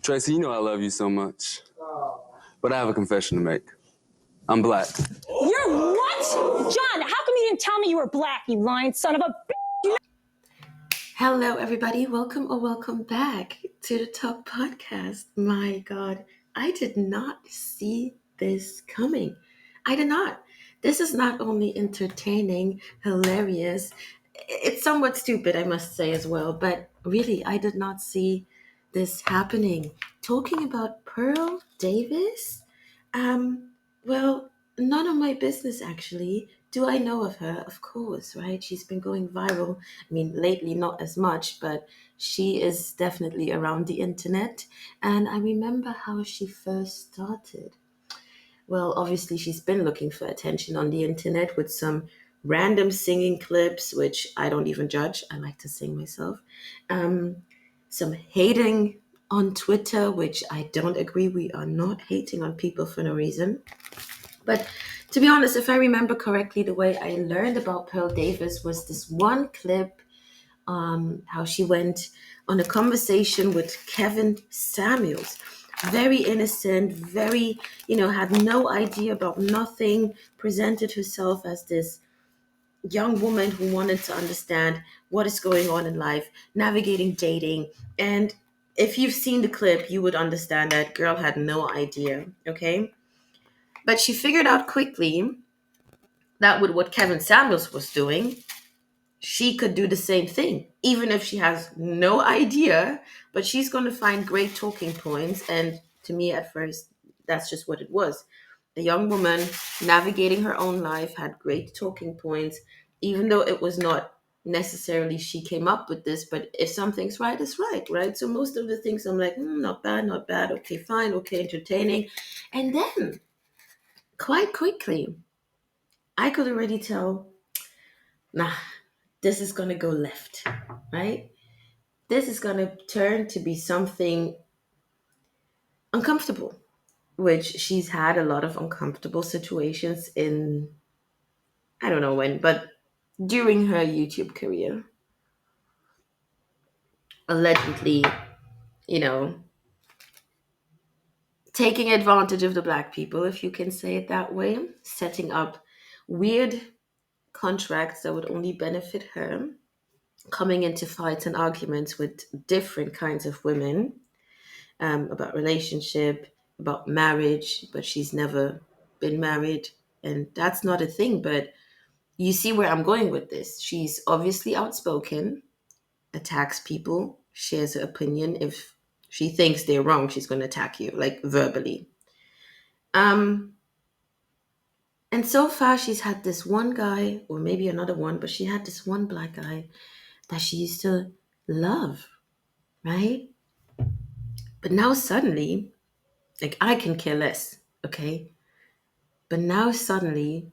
Tracy, you know I love you so much. But I have a confession to make. I'm black. You're what? John, how come you didn't tell me you were black, you lying son of a bitch? Hello, everybody. Welcome back to the Talk Podcast. My God, I did not see this coming. I did not. This is not only entertaining, hilarious, it's somewhat stupid, I must say as well, but really, I did not see this happening. Talking about Pearl Davis? Well, none of my business actually. Do I know of her? Of course, right? She's been going viral. I mean, lately not as much, but she is definitely around the internet. And I remember how she first started. Well, obviously, she's been looking for attention on the internet with some random singing clips, which I don't even judge. I like to sing myself. Um, some hating on Twitter, which I don't agree. We are not hating on people for no reason. But to be honest, if I remember correctly, the way I learned about Pearl Davis was this one clip, how she went on a conversation with Kevin Samuels. Very innocent, very, had no idea about nothing, presented herself as this young woman who wanted to understand what is going on in life, navigating dating. And if you've seen the clip, you would understand that girl had no idea, okay? But she figured out quickly that with what Kevin Samuels was doing, she could do the same thing, even if she has no idea, but she's going to find great talking points. And to me, at first, that's just what it was. A young woman navigating her own life had great talking points, even though it was not necessarily she came up with this, but if something's right, it's right, right? So most of the things I'm like, not bad, okay, fine, okay, entertaining. And then quite quickly, I could already tell, nah, this is going to go left, right? This is going to turn to be something uncomfortable, which she's had a lot of uncomfortable situations in, I don't know when, but during her YouTube career. Allegedly, you know, taking advantage of the black people, if you can say it that way, setting up weird contracts that would only benefit her, coming into fights and arguments with different kinds of women, about relationship, about marriage, but she's never been married. And that's not a thing, but you see where I'm going with this. She's obviously outspoken, attacks people, shares her opinion. If she thinks they're wrong, she's going to attack you, like verbally. Um, and so far, she's had this one guy, or maybe another one, but she had this one black guy that she used to love, right? But now suddenly, like, I can care less, okay? But now suddenly,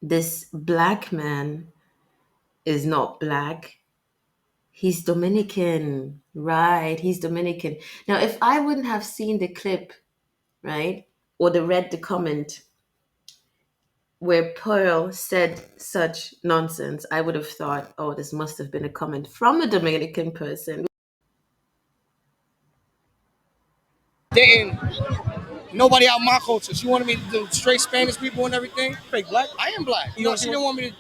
this black man is not black. He's Dominican, right? He's Dominican. Now, if I wouldn't have seen the clip, right, or read the comment where Pearl said such nonsense, I would have thought, oh, this must have been a comment from a Dominican person. Dating nobody out my culture. She wanted me to do straight Spanish people and everything. Fake black? I am black. You No, know she didn't want me to.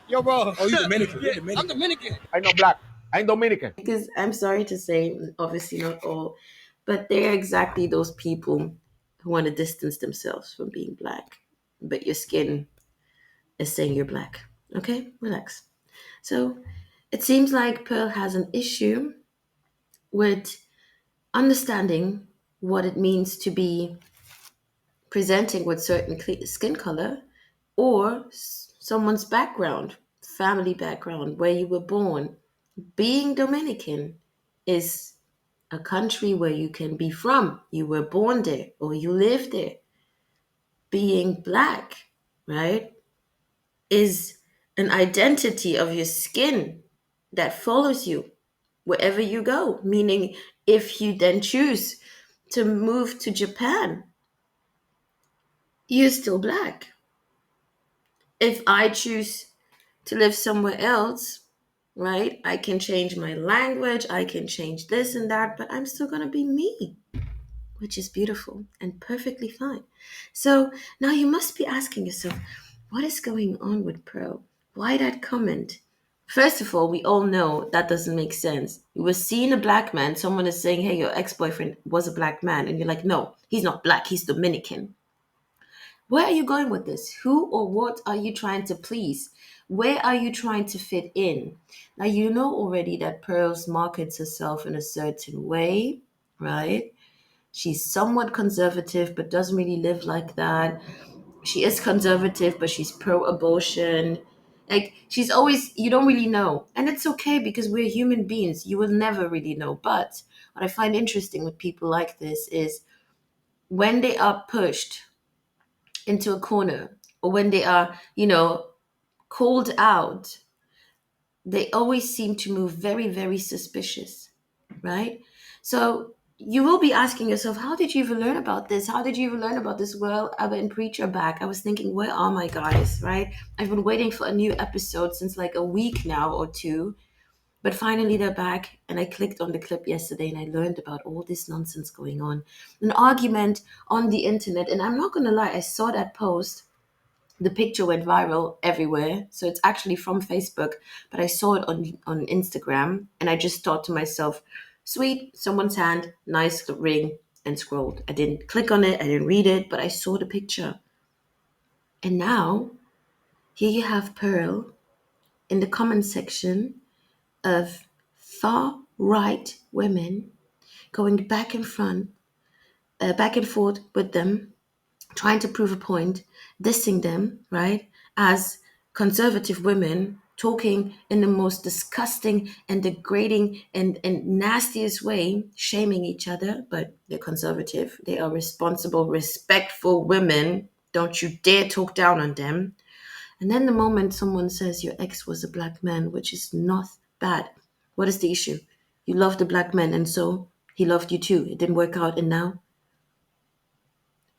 Yo, bro. Oh, you Dominican. Yeah, You're Dominican. I'm Dominican. I know black. I ain't Dominican. Because I'm sorry to say, obviously not all, but they're exactly those people who want to distance themselves from being black, but your skin is saying you're black. Okay, relax. So it seems like Pearl has an issue with understanding what it means to be presenting with certain skin color or someone's background, family background, where you were born. Being Dominican is a country where you can be from. You were born there or you live there. Being black, right, is an identity of your skin that follows you wherever you go. Meaning, if you then choose to move to Japan, you're still black. If I choose to live somewhere else, right, I can change my language, I can change this and that, but I'm still going to be me. which is beautiful and perfectly fine. So now you must be asking yourself, what is going on with Pearl? Why that comment? First of all, we all know that doesn't make sense. You were seeing a black man, someone is saying, hey, your ex boyfriend was a black man. And you're like, no, he's not black, he's Dominican. Where are you going with this? Who or what are you trying to please? Where are you trying to fit in? Now, you know already that Pearls markets herself in a certain way, right? She's somewhat conservative, but doesn't really live like that. She is conservative, but she's pro abortion. Like, she's always, you don't really know. And it's okay because we're human beings. You will never really know. But what I find interesting with people like this is when they are pushed into a corner or when they are, called out, they always seem to move very, very suspicious, right? So you will be asking yourself, how did you even learn about this? How did you even learn about this? Well, Abba and Preacher back. I was thinking, where are my guys, right? I've been waiting for a new episode since like a week now or two. But finally, they're back, and I clicked on the clip yesterday and I learned about all this nonsense going on. An argument on the internet, and I'm not going to lie, I saw that post. The picture went viral everywhere. So it's actually from Facebook, but I saw it on Instagram and I just thought to myself, sweet, someone's hand, nice ring, and scrolled. I didn't click on it, I didn't read it, but I saw the picture. And now, here you have Pearl in the comment section of far right women going back and forth with them, trying to prove a point, dissing them, right? As conservative women talking in the most disgusting and degrading and nastiest way, shaming each other, but they're conservative. They are responsible, respectful women. Don't you dare talk down on them. And then the moment someone says your ex was a black man, which is not bad, what is the issue? You loved a black man and so he loved you too. It didn't work out and now?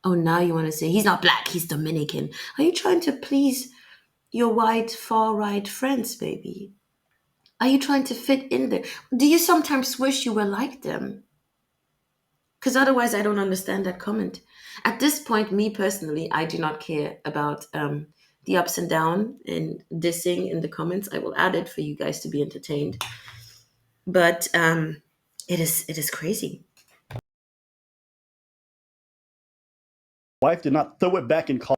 Oh, now you want to say he's not black, he's Dominican. Are you trying to please your white, far right friends, baby? Are you trying to fit in there? Do you sometimes wish you were like them? Because otherwise, I don't understand that comment. At this point, me personally, I do not care about the ups and downs and dissing in the comments. I will add it for you guys to be entertained. But it is crazy. Wife did not throw it back and call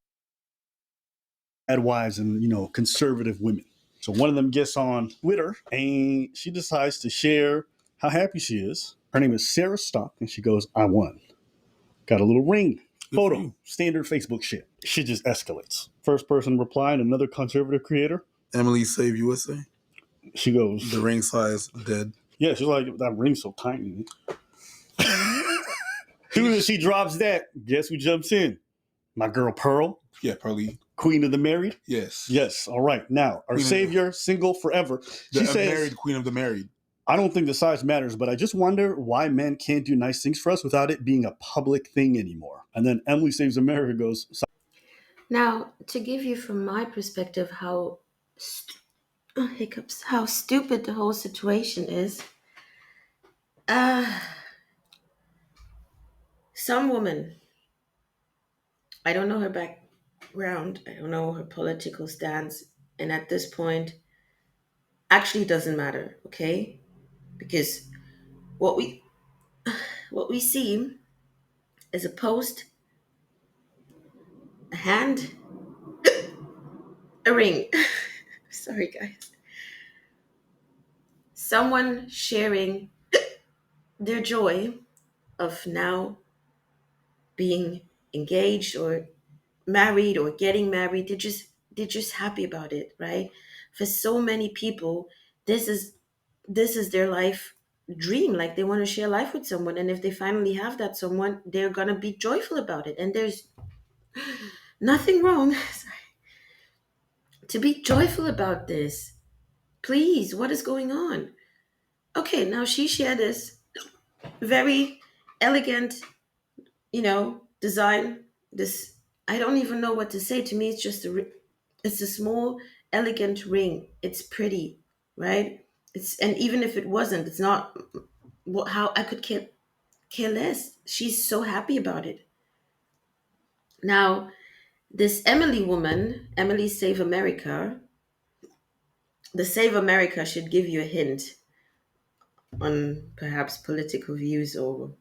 wives and conservative women. So one of them gets on Twitter and she decides to share how happy she is. Her name is Sarah Stock, and she goes, "I won. Got a little ring." Photo, standard Facebook shit. She just escalates. First person replying, another conservative creator. Emily Save USA. She goes, The ring size dead. Yeah, she's like, that ring's so tiny. Soon as she drops that, guess who jumps in? My girl Pearl. Yeah, Pearly. Queen of the married? Yes. Yes. All right. Now, our savior, single forever. She says, married queen of the married. I don't think the size matters, but I just wonder why men can't do nice things for us without it being a public thing anymore. And then Emily Saves America goes, Now, to give you from my perspective how hiccups, how stupid the whole situation is. Some woman, I don't know her background, I don't know her political stance, and at this point, actually doesn't matter, okay? Because what we see is a post, a hand, a ring. Sorry, guys. Someone sharing their joy of now being engaged or married or getting married. They're just happy about it, right? For so many people, this is their life dream. Like they want to share life with someone, and if they finally have that someone, they're gonna be joyful about it. And there's nothing wrong to be joyful about this. Please, what is going on? Okay, now she shared this very elegant, design. This, I don't even know what to say. To me, it's just it's a small, elegant ring. It's pretty, right? And even if it wasn't, it's not. How I could care less. She's so happy about it. Now, this Emily woman, Emily Save America, the Save America should give you a hint on perhaps political views, or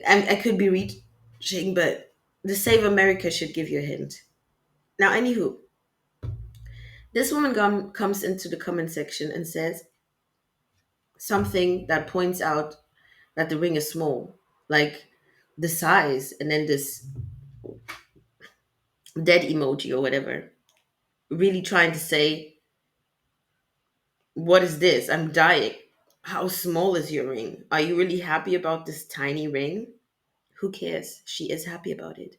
I could be reaching, but the Save America should give you a hint. Now, anywho, this woman comes into the comment section and says something that points out that the ring is small, like the size, and then this dead emoji or whatever, really trying to say, what is this? I'm dying. How small is your ring? Are you really happy about this tiny ring? Who cares? She is happy about it,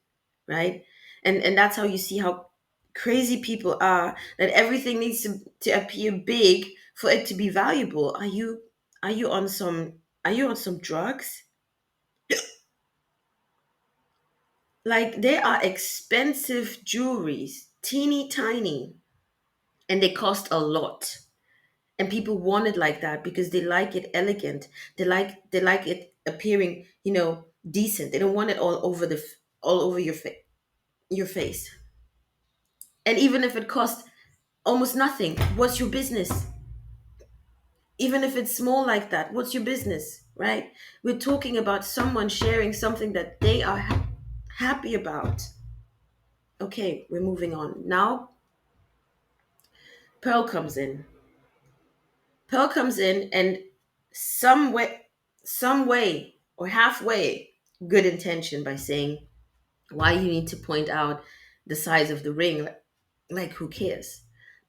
right? And that's how you see how crazy people are, that everything needs to appear big for it to be valuable. Are you on some drugs? Like, they are expensive jewelries, teeny tiny, and they cost a lot. And people want it like that because they like it elegant. They like it appearing, decent. They don't want it all over your face. And even if it costs almost nothing, what's your business? Even if it's small like that, what's your business, right? We're talking about someone sharing something that they are happy about. Okay, we're moving on. Now, Pearl comes in. Pearl comes in and some way or halfway good intention by saying why you need to point out the size of the ring, like who cares?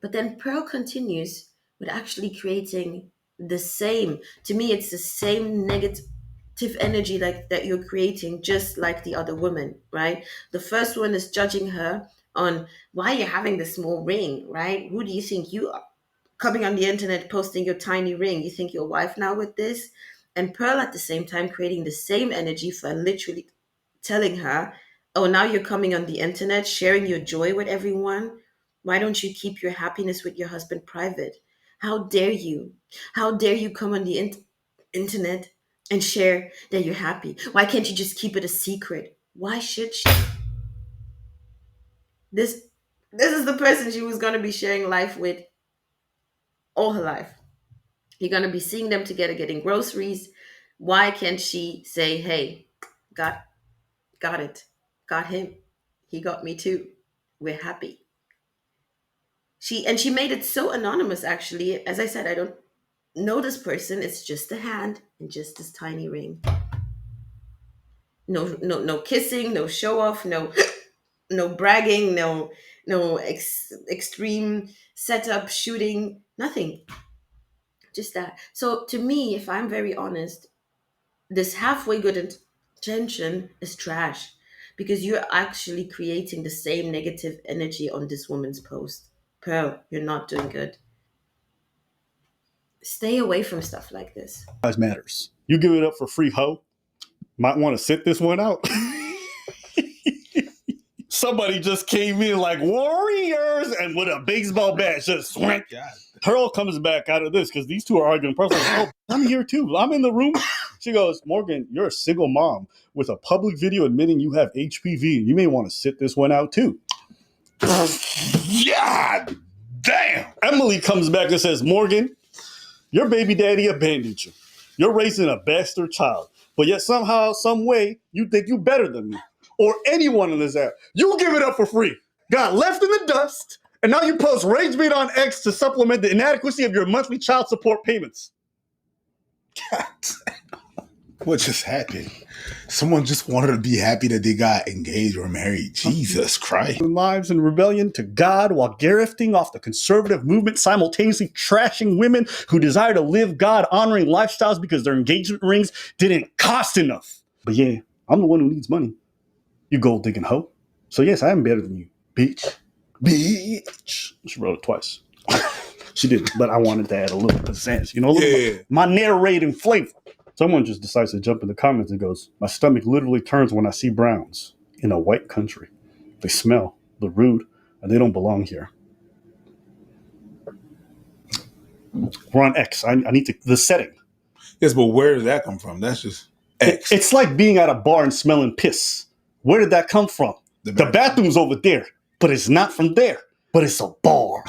But then Pearl continues with actually creating the same, to me it's the same negative energy like that you're creating, just like the other woman, right? The first one is judging her on why you're having the small ring, right? Who do you think you are, coming on the internet posting your tiny ring? You think your wife now with this? And Pearl at the same time creating the same energy for literally telling her, oh, now you're coming on the internet sharing your joy with everyone. Why don't you keep your happiness with your husband private? How dare you? How dare you come on the internet and share that you're happy? Why can't you just keep it a secret? Why should she? This is the person she was going to be sharing life with all her life. You're going to be seeing them together getting groceries. Why can't she say, hey, got it, got him, he got me too, we're happy? She made it so anonymous. Actually, as I said, I don't know this person. It's just a hand and just this tiny ring. No kissing, no show off, no bragging, no extreme setup shooting, nothing. Just that. So to me, if I'm very honest, this halfway good intention is trash, because you're actually creating the same negative energy on this woman's post. Pearl, you're not doing good. Stay away from stuff like this. Size matters. You give it up for free, hoe. Might want to sit this one out. Somebody just came in like warriors and with a baseball bat just swing. Pearl comes back out of this because these two are arguing. Pearl's like, oh, I'm here too. I'm in the room. She goes, Morgan, you're a single mom with a public video admitting you have HPV. You may want to sit this one out too. Yeah, damn. Emily comes back and says, Morgan, your baby daddy abandoned you. You're raising a bastard child. But yet somehow, some way, you think you better than me or anyone on this app. You give it up for free. Got left in the dust, and now you post rage bait on X to supplement the inadequacy of your monthly child support payments. God. What just happened? Someone just wanted to be happy that they got engaged or married. Jesus Christ. Lives in rebellion to God while grifting off the conservative movement, simultaneously trashing women who desire to live God-honoring lifestyles because their engagement rings didn't cost enough. But yeah, I'm the one who needs money. You gold-digging hoe. So yes, I am better than you, bitch. Bitch. She wrote it twice. She did, but I wanted to add a little bit of sense. You know, my narrating flavor. Someone just decides to jump in the comments and goes, my stomach literally turns when I see browns in a white country. They smell, they're rude, and they don't belong here. We're on X. I need the setting. Yes, but where does that come from? That's just... X. It's like being at a bar and smelling piss. Where did that come from? The bathroom's over there, but it's not from there. But it's a bar.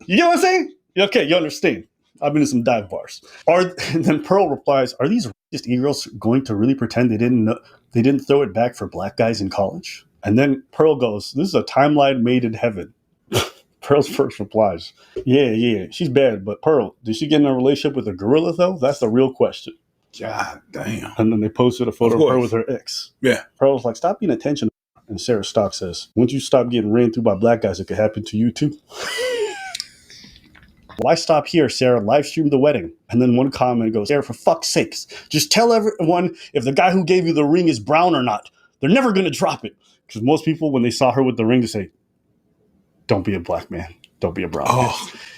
You know what I'm saying? Okay, you understand. I've been to some dive bars. And then Pearl replies, "Are these racist e-girls going to really pretend they didn't throw it back for black guys in college?" And then Pearl goes, "This is a timeline made in heaven." Pearl's first replies, yeah, she's bad, but Pearl, did she get in a relationship with a gorilla though? That's the real question. God damn. And then they posted a photo of her with her ex. Yeah. Pearl's like, "Stop being attention." And Sarah Stock says, "Once you stop getting ran through by black guys, it could happen to you too." Why stop here, Sarah? Live stream the wedding. And then one comment goes, "Sarah, for fuck's sakes, just tell everyone if the guy who gave you the ring is brown or not. They're never going to drop it." Because most people, when they saw her with the ring, they say, "Don't be a black man. Don't be a brown man."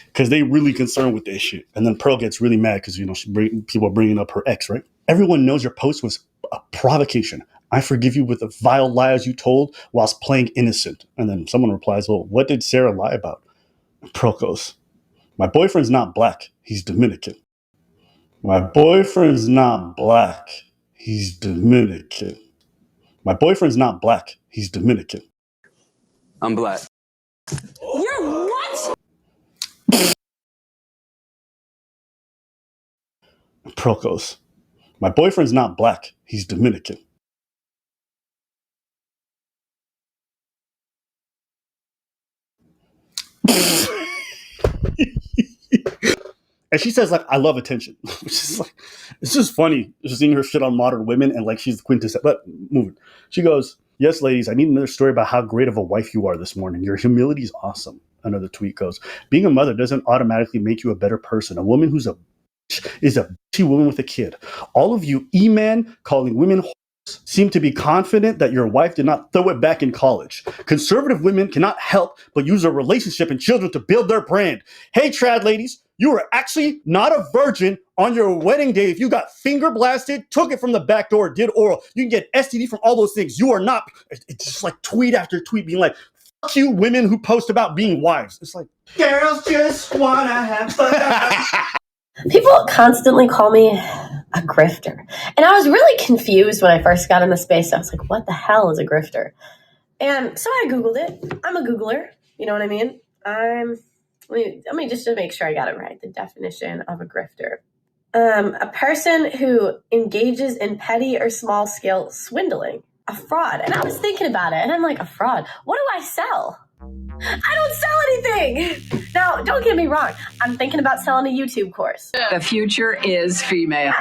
Because they really concerned with this shit. And then Pearl gets really mad because, people are bringing up her ex, right? "Everyone knows your post was a provocation. I forgive you with the vile lies you told whilst playing innocent." And then someone replies, "Well, what did Sarah lie about?" And Pearl goes, "My boyfriend's not black. He's Dominican. My boyfriend's not black. He's Dominican. My boyfriend's not black. He's Dominican." I'm black. You're what? And Pearl goes, "My boyfriend's not black. He's Dominican." And she says, like, "I love attention," which is like, it's just funny just seeing her shit on modern women and like she's the quintessence. But moving, she goes, "Yes, ladies, I need another story about how great of a wife you are this morning. Your humility is awesome." Another tweet goes, "Being a mother doesn't automatically make you a better person. A woman who's a bitch is a bitchy woman with a kid. All of you E-men calling women seem to be confident that your wife did not throw it back in college. Conservative women cannot help but use a relationship and children to build their brand. Hey, trad ladies, you were actually not a virgin on your wedding day if you got finger blasted, took it from the back door, did oral. You can get STD from all those things. You are not." It's just like tweet after tweet being like, "Fuck you women who post about being wives." It's like, girls just want to have fun. People constantly call me a grifter. And I was really confused when I first got in the space. I was like, what the hell is a grifter? And so I Googled it. I'm a Googler. You know what I mean? Let me just to make sure I got it right. The definition of a grifter. A person who engages in petty or small scale swindling. A fraud. And I was thinking about it and I'm like, a fraud? What do I sell? I don't sell anything. Now, don't get me wrong. I'm thinking about selling a YouTube course. The future is female.